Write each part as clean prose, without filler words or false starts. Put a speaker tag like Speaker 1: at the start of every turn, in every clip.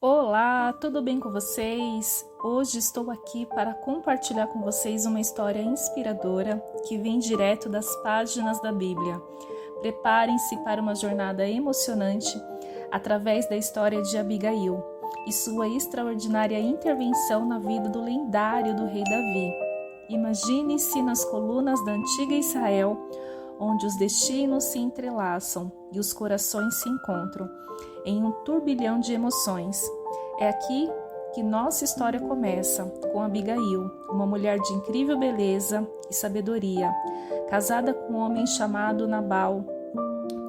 Speaker 1: Olá, tudo bem com vocês? Hoje estou aqui para compartilhar com vocês uma história inspiradora que vem direto das páginas da Bíblia. Preparem-se para uma jornada emocionante através da história de Abigail e sua extraordinária intervenção na vida do lendário do rei Davi. Imagine-se nas colunas da antiga Israel, onde os destinos se entrelaçam e os corações se encontram em um turbilhão de emoções. É aqui que nossa história começa, com Abigail, uma mulher de incrível beleza e sabedoria, casada com um homem chamado Nabal,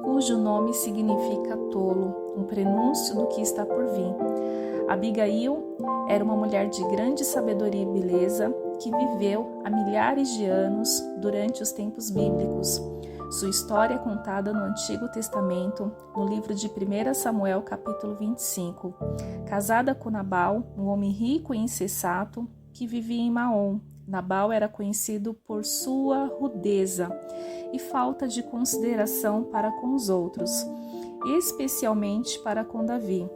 Speaker 1: cujo nome significa tolo, um prenúncio do que está por vir. Abigail era uma mulher de grande sabedoria e beleza que viveu há milhares de anos durante os tempos bíblicos. Sua história é contada no Antigo Testamento, no livro de 1 Samuel, capítulo 25. Casada com Nabal, um homem rico e insensato que vivia em Maom. Nabal era conhecido por sua rudeza e falta de consideração para com os outros, especialmente para com Davi,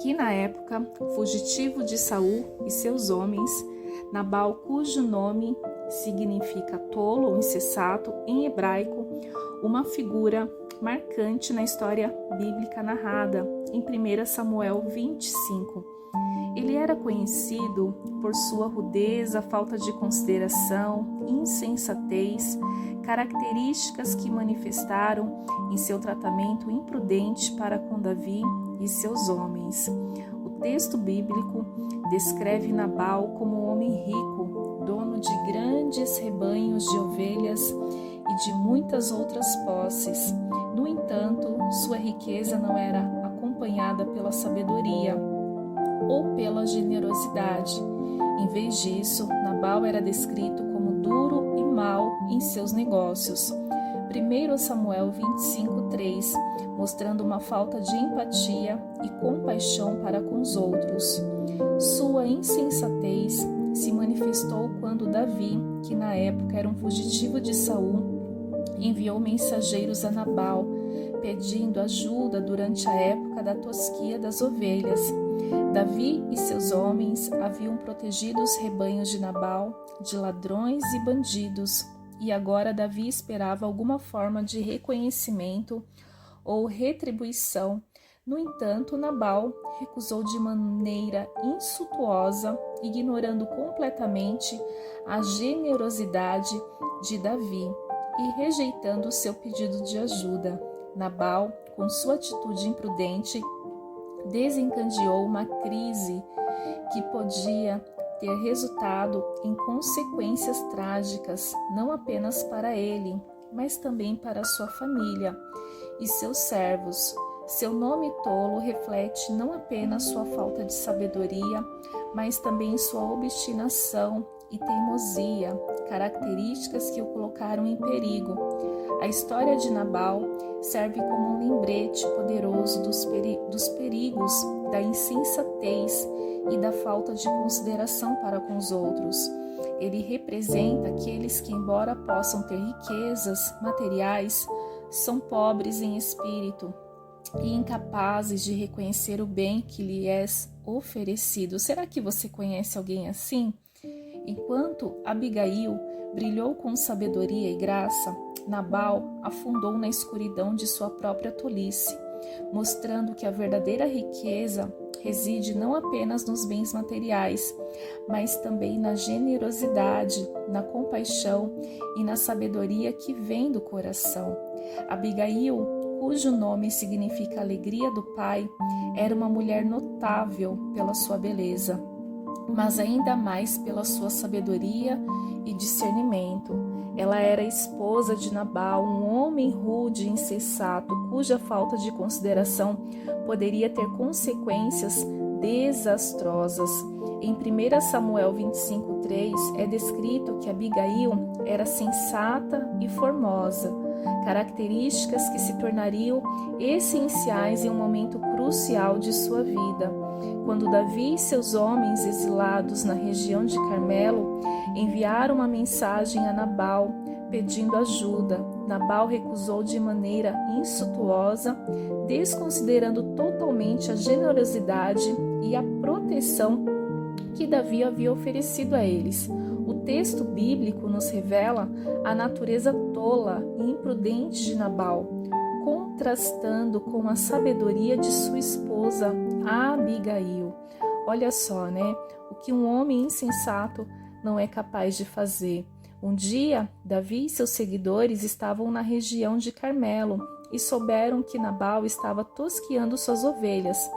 Speaker 1: que na época, fugitivo de Saul e seus homens, Nabal, cujo nome significa tolo ou insensato em hebraico, uma figura marcante na história bíblica narrada em 1 Samuel 25. Ele era conhecido por sua rudeza, falta de consideração, insensatez, características que manifestaram em seu tratamento imprudente para com Davi e seus homens. O texto bíblico descreve Nabal como um homem rico, dono de grandes rebanhos de ovelhas e de muitas outras posses. No entanto, sua riqueza não era acompanhada pela sabedoria ou pela generosidade. Em vez disso, Nabal era descrito como duro e mau em seus negócios. 1 Samuel 25:3, mostrando uma falta de empatia e compaixão para com os outros. Sua insensatez se manifestou quando Davi, que na época era um fugitivo de Saul, enviou mensageiros a Nabal, pedindo ajuda durante a época da tosquia das ovelhas. Davi e seus homens haviam protegido os rebanhos de Nabal de ladrões e bandidos, e agora Davi esperava alguma forma de reconhecimento ou retribuição. No entanto, Nabal recusou de maneira insultuosa, ignorando completamente a generosidade de Davi e rejeitando o seu pedido de ajuda. Nabal, com sua atitude imprudente, desencadeou uma crise que podia ter resultado em consequências trágicas, não apenas para ele, mas também para sua família e seus servos. Seu nome tolo reflete não apenas sua falta de sabedoria, mas também sua obstinação e teimosia, características que o colocaram em perigo. A história de Nabal serve como um lembrete poderoso dos perigos da insensatez e da falta de consideração para com os outros. Ele representa aqueles que, embora possam ter riquezas materiais, são pobres em espírito e incapazes de reconhecer o bem que lhe é oferecido. Será que você conhece alguém assim? Enquanto Abigail brilhou com sabedoria e graça, Nabal afundou na escuridão de sua própria tolice, mostrando que a verdadeira riqueza reside não apenas nos bens materiais, mas também na generosidade, na compaixão e na sabedoria que vem do coração. Abigail, cujo nome significa alegria do Pai, era uma mulher notável pela sua beleza, mas ainda mais pela sua sabedoria e discernimento. Ela era esposa de Nabal, um homem rude e insensato, cuja falta de consideração poderia ter consequências desastrosas. Em 1 Samuel 25:3 é descrito que Abigail era sensata e formosa, características que se tornariam essenciais em um momento crucial de sua vida. Quando Davi e seus homens exilados na região de Carmelo enviaram uma mensagem a Nabal, pedindo ajuda. Nabal recusou de maneira insultuosa, desconsiderando totalmente a generosidade e a proteção que Davi havia oferecido a eles. O texto bíblico nos revela a natureza tola e imprudente de Nabal, contrastando com a sabedoria de sua esposa, Abigail. Olha só, né? O que um homem insensato não é capaz de fazer. Um dia, Davi e seus seguidores estavam na região de Carmelo e souberam que Nabal estava tosqueando suas ovelhas.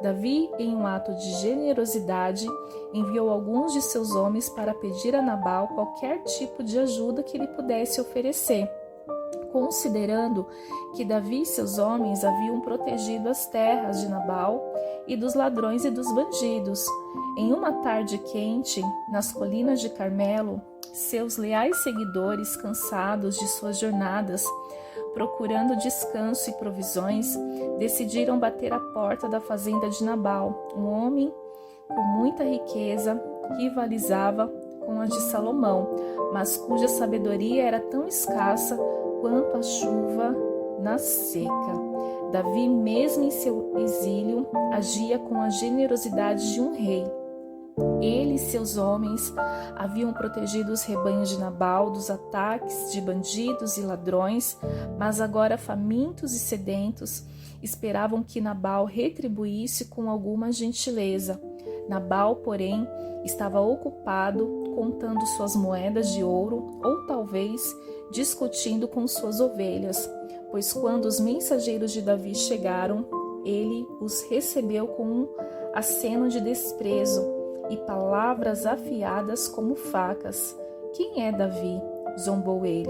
Speaker 1: Davi, em um ato de generosidade, enviou alguns de seus homens para pedir a Nabal qualquer tipo de ajuda que lhe pudesse oferecer. Considerando que Davi e seus homens haviam protegido as terras de Nabal e dos ladrões e dos bandidos, em uma tarde quente, nas colinas de Carmelo, seus leais seguidores, cansados de suas jornadas, procurando descanso e provisões, decidiram bater à porta da fazenda de Nabal, um homem com muita riqueza que rivalizava com a de Salomão, mas cuja sabedoria era tão escassa quanto a chuva na seca. Davi, mesmo em seu exílio, agia com a generosidade de um rei. Ele e seus homens haviam protegido os rebanhos de Nabal dos ataques de bandidos e ladrões, mas agora famintos e sedentos, esperavam que Nabal retribuísse com alguma gentileza. Nabal, porém, estava ocupado contando suas moedas de ouro ou talvez discutindo com suas ovelhas, pois quando os mensageiros de Davi chegaram, ele os recebeu com um aceno de desprezo e palavras afiadas como facas. Quem é Davi? Zombou ele.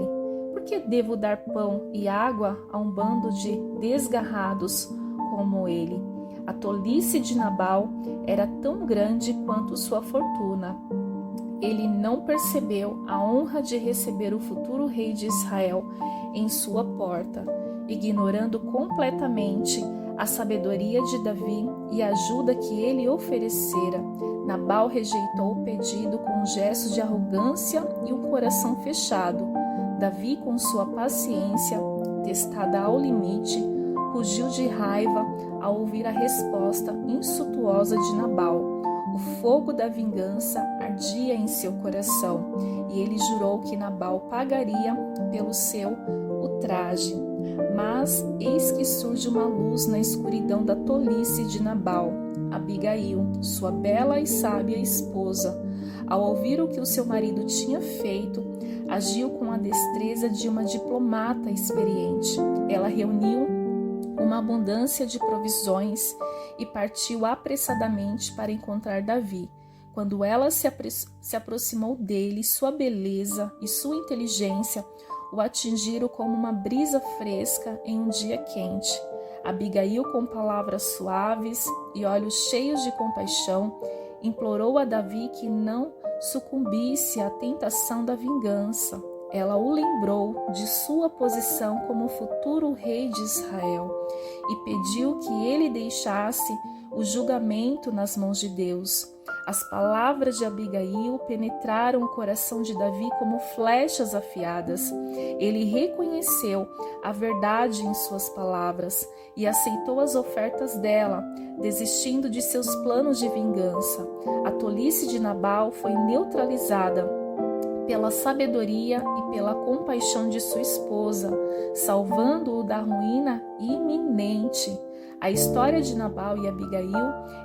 Speaker 1: Por que devo dar pão e água a um bando de desgarrados como ele? A tolice de Nabal era tão grande quanto sua fortuna. Ele não percebeu a honra de receber o futuro rei de Israel em sua porta, ignorando completamente a sabedoria de Davi e a ajuda que ele oferecera. Nabal rejeitou o pedido com um gesto de arrogância e um coração fechado. Davi, com sua paciência testada ao limite, rugiu de raiva ao ouvir a resposta insultuosa de Nabal. O fogo da vingança ardia em seu coração e ele jurou que Nabal pagaria pelo seu ultraje. Mas eis que surge uma luz na escuridão da tolice de Nabal. Abigail, sua bela e sábia esposa, ao ouvir o que o seu marido tinha feito, agiu com a destreza de uma diplomata experiente. Ela reuniu uma abundância de provisões e partiu apressadamente para encontrar Davi. Quando ela se aproximou dele, sua beleza e sua inteligência o atingiram como uma brisa fresca em um dia quente. Abigail, com palavras suaves e olhos cheios de compaixão, implorou a Davi que não sucumbisse à tentação da vingança. Ela o lembrou de sua posição como futuro rei de Israel e pediu que ele deixasse o julgamento nas mãos de Deus. As palavras de Abigail penetraram o coração de Davi como flechas afiadas. Ele reconheceu a verdade em suas palavras e aceitou as ofertas dela, desistindo de seus planos de vingança. A tolice de Nabal foi neutralizada pela sabedoria e pela compaixão de sua esposa, salvando-o da ruína iminente. A história de Nabal e Abigail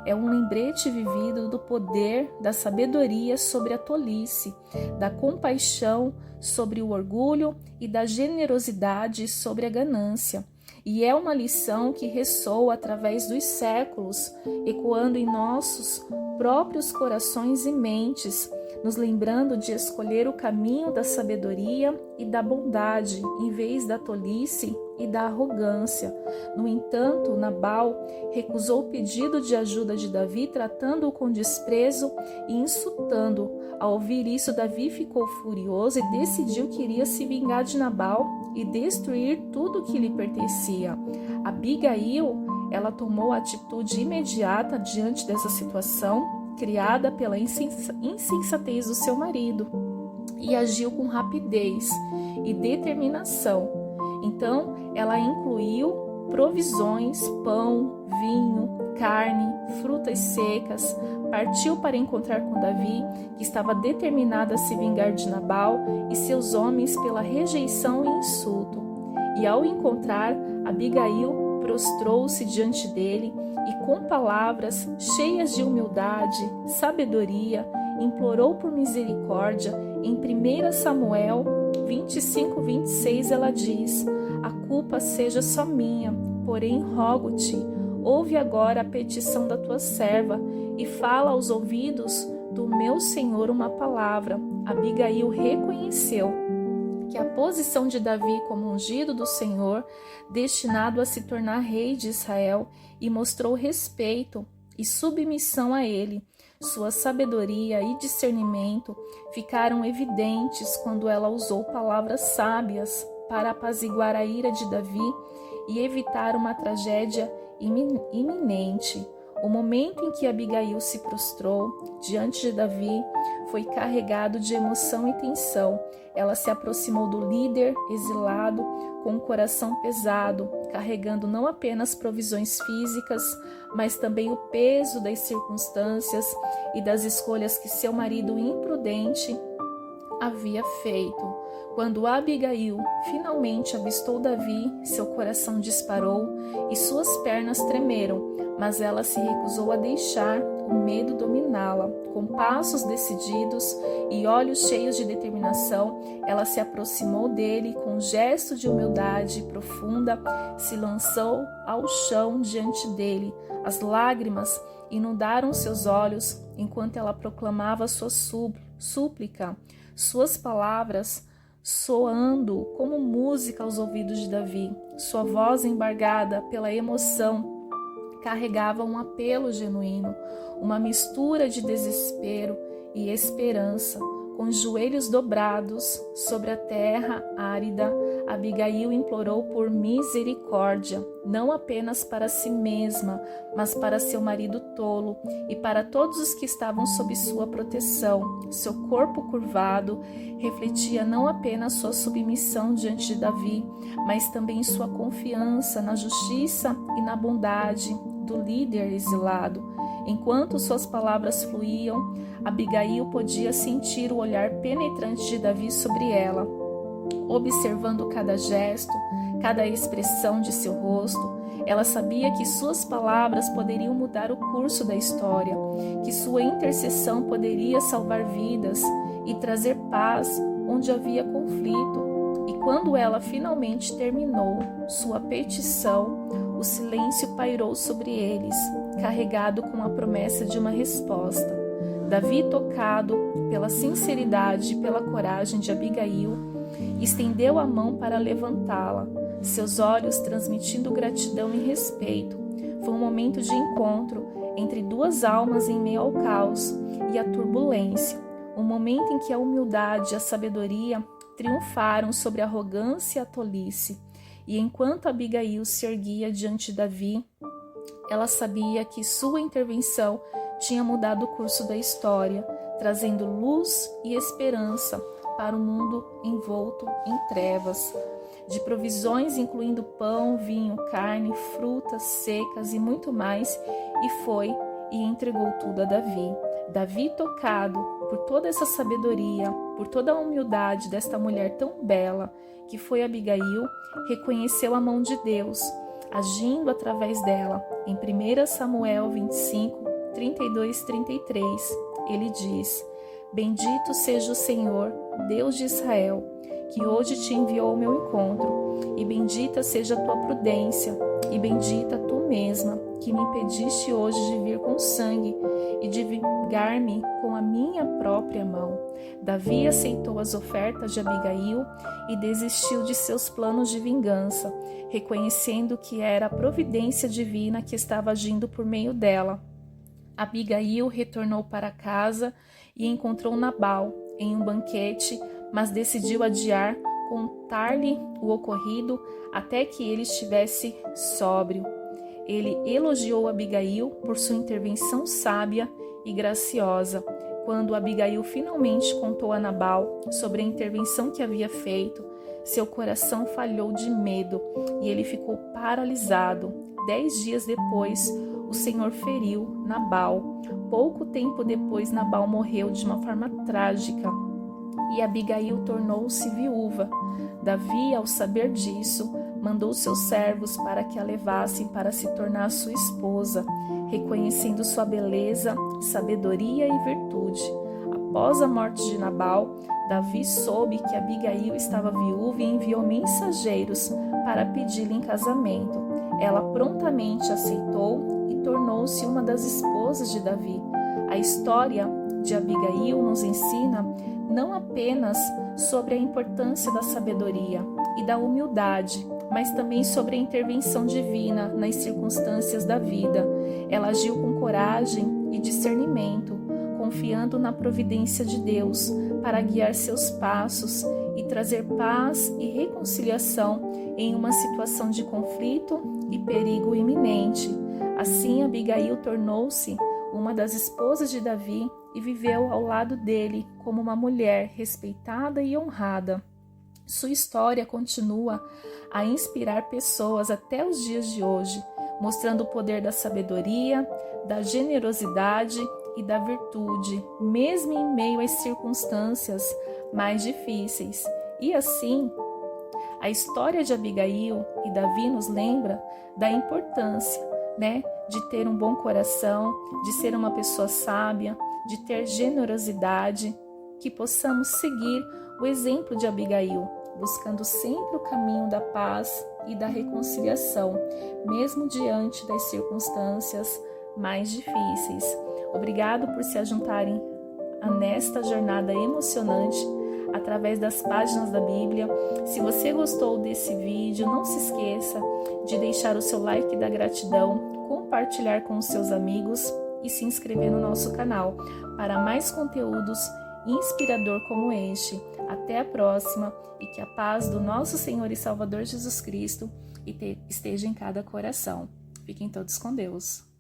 Speaker 1: é um lembrete vivido do poder da sabedoria sobre a tolice, da compaixão sobre o orgulho e da generosidade sobre a ganância. E é uma lição que ressoa através dos séculos, ecoando em nossos próprios corações e mentes, nos lembrando de escolher o caminho da sabedoria e da bondade, em vez da tolice e da arrogância. No entanto, Nabal recusou o pedido de ajuda de Davi, tratando-o com desprezo e insultando. Ao ouvir isso, Davi ficou furioso e decidiu que iria se vingar de Nabal e destruir tudo que lhe pertencia. Abigail, ela tomou atitude imediata diante dessa situação, criada pela insensatez do seu marido, e agiu com rapidez, e determinação. Então, ela incluiu provisões, pão, vinho, carne, frutas secas. Partiu para encontrar com Davi, que estava determinado a se vingar de Nabal e seus homens pela rejeição e insulto. E ao encontrar, Abigail prostrou-se diante dele e com palavras cheias de humildade, sabedoria, implorou por misericórdia. Em 1 Samuel 25:26 ela diz: a culpa seja só minha, porém rogo-te, ouve agora a petição da tua serva e fala aos ouvidos do meu senhor uma palavra. Abigail reconheceu que a posição de Davi como ungido do Senhor, destinado a se tornar rei de Israel, e mostrou respeito e submissão a ele. Sua sabedoria e discernimento ficaram evidentes quando ela usou palavras sábias para apaziguar a ira de Davi e evitar uma tragédia iminente. O momento em que Abigail se prostrou diante de Davi foi carregado de emoção e tensão. Ela se aproximou do líder exilado com o coração pesado, carregando não apenas provisões físicas, mas também o peso das circunstâncias e das escolhas que seu marido imprudente havia feito. Quando Abigail finalmente avistou Davi, seu coração disparou e suas pernas tremeram, mas ela se recusou a deixar o medo dominá-la. Com passos decididos e olhos cheios de determinação, ela se aproximou dele e, com um gesto de humildade profunda, se lançou ao chão diante dele. As lágrimas inundaram seus olhos enquanto ela proclamava sua súplica, suas palavras soando como música aos ouvidos de Davi. Sua voz, embargada pela emoção, carregava um apelo genuíno, uma mistura de desespero e esperança. Com os joelhos dobrados sobre a terra árida, Abigail implorou por misericórdia, não apenas para si mesma, mas para seu marido tolo e para todos os que estavam sob sua proteção. Seu corpo curvado refletia não apenas sua submissão diante de Davi, mas também sua confiança na justiça e na bondade do líder exilado. Enquanto suas palavras fluíam, Abigail podia sentir o olhar penetrante de Davi sobre ela, observando cada gesto, cada expressão de seu rosto. Ela sabia que suas palavras poderiam mudar o curso da história, que sua intercessão poderia salvar vidas e trazer paz onde havia conflito. E quando ela finalmente terminou sua petição, o silêncio pairou sobre eles, carregado com a promessa de uma resposta. Davi, tocado pela sinceridade e pela coragem de Abigail, estendeu a mão para levantá-la, seus olhos transmitindo gratidão e respeito. Foi um momento de encontro entre duas almas em meio ao caos e à turbulência, um momento em que a humildade e a sabedoria triunfaram sobre a arrogância e a tolice. E enquanto Abigail se erguia diante de Davi, ela sabia que sua intervenção tinha mudado o curso da história, trazendo luz e esperança para o mundo envolto em trevas. De provisões incluindo pão, vinho, carne, frutas secas e muito mais, e foi e entregou tudo a Davi. Davi, tocado por toda essa sabedoria, por toda a humildade desta mulher tão bela, que foi Abigail, reconheceu a mão de Deus, agindo através dela. Em 1 Samuel 25, 32-33, ele diz: Bendito seja o Senhor, Deus de Israel, que hoje te enviou ao meu encontro, e bendita seja a tua prudência, e bendita tu mesma, que me impediste hoje de vir com sangue e de vingar-me com a minha própria mão. Davi aceitou as ofertas de Abigail e desistiu de seus planos de vingança, reconhecendo que era a providência divina que estava agindo por meio dela. Abigail retornou para casa e encontrou Nabal em um banquete, mas decidiu adiar contar-lhe o ocorrido até que ele estivesse sóbrio. Ele elogiou Abigail por sua intervenção sábia e graciosa. Quando Abigail finalmente contou a Nabal sobre a intervenção que havia feito, seu coração falhou de medo e ele ficou paralisado. 10 dias depois, o Senhor feriu Nabal. Pouco tempo depois, Nabal morreu de uma forma trágica e Abigail tornou-se viúva. Davi, ao saber disso, mandou seus servos para que a levassem para se tornar sua esposa, reconhecendo sua beleza, sabedoria e virtude. Após a morte de Nabal, Davi soube que Abigail estava viúva e enviou mensageiros para pedi-la em casamento. Ela prontamente aceitou e tornou-se uma das esposas de Davi. A história de Abigail nos ensina não apenas sobre a importância da sabedoria e da humildade, mas também sobre a intervenção divina nas circunstâncias da vida. Ela agiu com coragem e discernimento, confiando na providência de Deus para guiar seus passos e trazer paz e reconciliação em uma situação de conflito e perigo iminente. Assim, Abigail tornou-se uma das esposas de Davi e viveu ao lado dele como uma mulher respeitada e honrada. Sua história continua a inspirar pessoas até os dias de hoje, mostrando o poder da sabedoria, da generosidade e da virtude, mesmo em meio às circunstâncias mais difíceis. E assim, a história de Abigail e Davi nos lembra da importância, de ter um bom coração, de ser uma pessoa sábia, de ter generosidade, que possamos seguir o exemplo de Abigail, buscando sempre o caminho da paz e da reconciliação, mesmo diante das circunstâncias mais difíceis. Obrigado por se ajuntarem nesta jornada emocionante através das páginas da Bíblia. Se você gostou desse vídeo, não se esqueça de deixar o seu like da gratidão, compartilhar com os seus amigos e se inscrever no nosso canal para mais conteúdos inspirador como este. Até a próxima e que a paz do nosso Senhor e Salvador Jesus Cristo esteja em cada coração. Fiquem todos com Deus.